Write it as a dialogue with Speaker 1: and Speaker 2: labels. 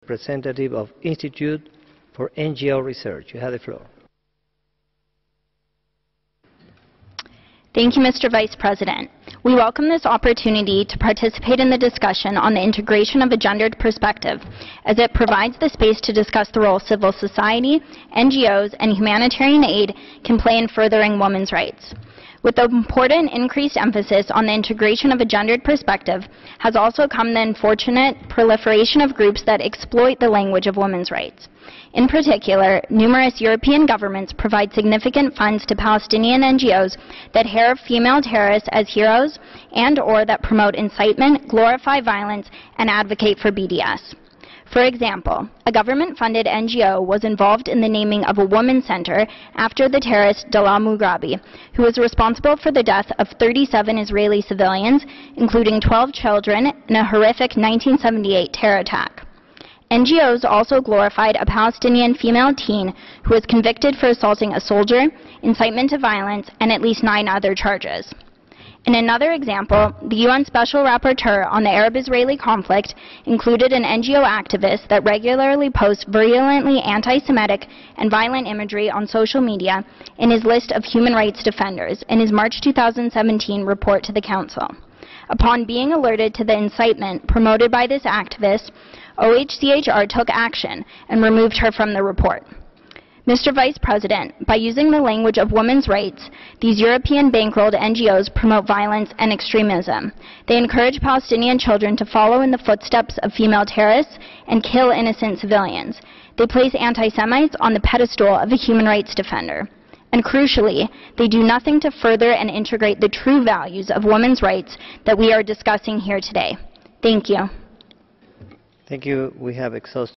Speaker 1: representative of Institute for NGO Research. You have the floor.
Speaker 2: Thank you, Mr. Vice President. We welcome this opportunity to participate in the discussion on the integration of a gendered perspective, as it provides the space to discuss the role civil society, NGOs, and humanitarian aid can play in furthering women's rights. With the important increased emphasis on the integration of a gendered perspective has also come the unfortunate proliferation of groups that exploit the language of women's rights. In particular, numerous European governments provide significant funds to Palestinian NGOs that herald female terrorists as heroes and/or that promote incitement, glorify violence, and advocate for BDS. For example, a government-funded NGO was involved in the naming of a women's center after the terrorist Dalal Mughrabi, who was responsible for the death of 37 Israeli civilians, including 12 children, in a horrific 1978 terror attack. NGOs also glorified a Palestinian female teen who was convicted for assaulting a soldier, incitement to violence, and at least 9 other charges. In another example, the UN Special Rapporteur on the Arab-Israeli conflict included an NGO activist that regularly posts virulently anti-Semitic and violent imagery on social media in his list of human rights defenders in his March 2017 report to the Council. Upon being alerted to the incitement promoted by this activist, OHCHR took action and removed her from the report. Mr. Vice President, by using the language of women's rights, these European bankrolled NGOs promote violence and extremism. They encourage Palestinian children to follow in the footsteps of female terrorists and kill innocent civilians. They place anti-Semites on the pedestal of a human rights defender. And crucially, they do nothing to further and integrate the true values of women's rights that we are discussing here today. Thank you.
Speaker 1: Thank you. We have exhausted